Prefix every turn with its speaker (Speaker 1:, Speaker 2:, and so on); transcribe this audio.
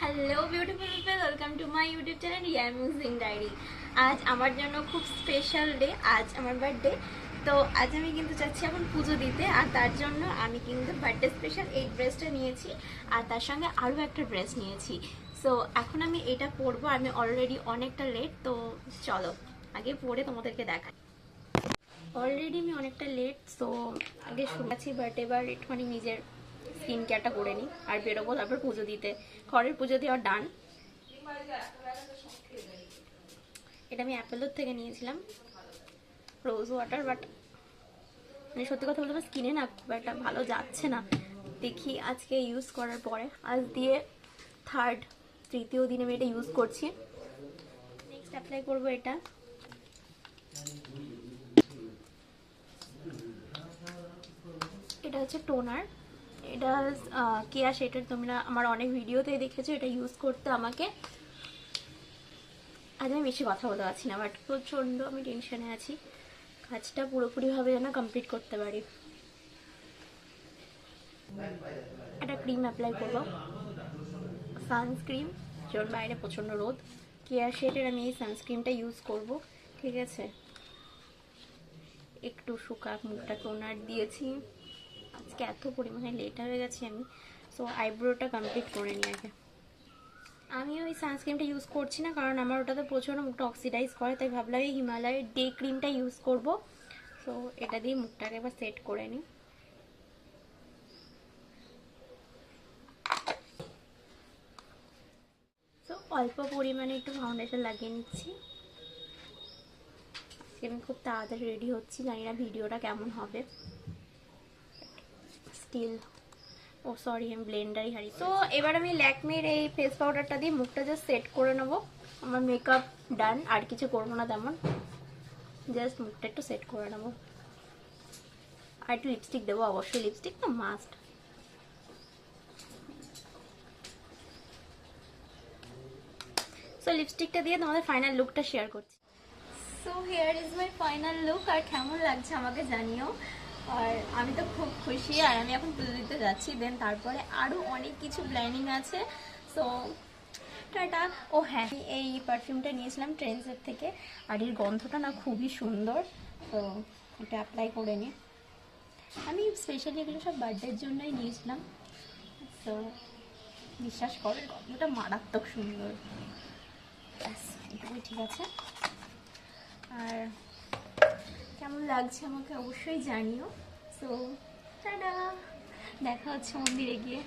Speaker 1: Hello beautiful people, welcome to my YouTube channel amusing diary. আজ আমার জন্য খুব স্পেশাল ডে, আজ আমার বার্থডে। তো আজ আমি কিন্তু যাচ্ছি এখন পুজো দিতে, আর তার জন্য আমি কিন্তু বার্থডে স্পেশাল এই ড্রেসটা নিয়েছি, আর তার সঙ্গে আরও একটা ড্রেস নিয়েছি। সো এখন আমি এটা পরবো, আমি অলরেডি অনেকটা লেট, তো চলো আগে পরে তোমাদেরকে দেখাই। অলরেডি আমি অনেকটা লেট, সো আগে শুনেছি, বাট এবার একটুখানি নিজের স্কিন কেয়ারটা করে নিই আর বেরোবো তারপর পুজো দিতে। ঘরের পুজো দেওয়া ডান। এটা আমি অ্যাপেলোর থেকে নিয়েছিলাম, রোজ ওয়াটার, বাট মানে সত্যি কথা বলতে স্কিনে না খুব একটা ভালো যাচ্ছে না। দেখি আজকে ইউজ করার পরে, আজ দিয়ে তৃতীয় দিন আমি এটা ইউজ করছি। নেক্সট অ্যাপ্লাই করবো এটা। এটা হচ্ছে টোনার, এটা কেয়া শেটের। তোমরা আমার অনেক ভিডিওতে দেখেছো এটা ইউজ করতে আমাকে। আজ আমি বেশি কথা বলতে পারছি না, বাট প্রচণ্ড আমি টেনশনে আছি, কাজটা পুরোপুরিভাবে যেন কমপ্লিট করতে পারি। একটা ক্রিম অ্যাপ্লাই করবো, সানস্ক্রিন, যেমন বাইরে প্রচণ্ড রোদ। কেয়া শেটের আমি এই সানস্ক্রিনটা ইউজ করব, ঠিক আছে। একটু শুকা মুখটা টোনার দিয়েছি। আজকে এত পরিমাণে লেট হয়ে গেছি আমি, সো আইব্রোটা কমপ্লিট করে নিই আগে। আমি ওই সানস্ক্রিনটা ইউজ করছি না, কারণ আমার ওটাতে প্রচণ্ড মুখটা অক্সিডাইজ করে, তাই ভাবলাম এই হিমালয়ের ডে ক্রিমটা ইউজ করব। সো এটা দিয়ে মুখটাকে এবার সেট করে নিই। সো অল্প পরিমাণে একটু ফাউন্ডেশন লাগিয়ে নিচ্ছি। আজকে আমি খুব তাড়াতাড়ি রেডি হচ্ছি, জানি না ভিডিওটা কেমন হবে। স্টিল সরি, আমি ব্লেন্ডারই হারিয়ে। তো এবার আমি ল্যাকমির এই ফেস পাউডারটা দিয়ে মুখটা জাস্ট সেট করে নেবো। আমার মেকআপ ডান, আর কিছু করবো না তেমন, জাস্ট মুখটা একটু সেট করে নেবো। আর একটু লিপস্টিক দেবো, অবশ্যই লিপস্টিক তো মাস্ট। সো লিপস্টিকটা দিয়ে তোমাদের ফাইনাল লুকটা শেয়ার করছি। So here is my final look, আর কেমন লাগছে আমাকে জানিও। আর আমি তো খুব খুশি, আর আমি এখন পুজো দিতে যাচ্ছি, দেন তারপরে আরও অনেক কিছু প্ল্যানিং আছে। So tata. ও হ্যাঁ, এই পারফিউমটা নিয়েছিলাম ট্রেন্ডসের থেকে, আর এর গন্ধটা না খুবই সুন্দর, তো এটা অ্যাপ্লাই করে নিই। আমি স্পেশালি এগুলো সব বার্থডের জন্যই নিয়েছিলাম, তো বিশ্বাস করো গন্ধটা মারাত্মক সুন্দর। ব্যাস এটুকুই ঠিক আছে। আর কেমন লাগছে আমাকে অবশ্যই জানিও। সো টাটা, দেখা হচ্ছে মন্দিরে গিয়ে।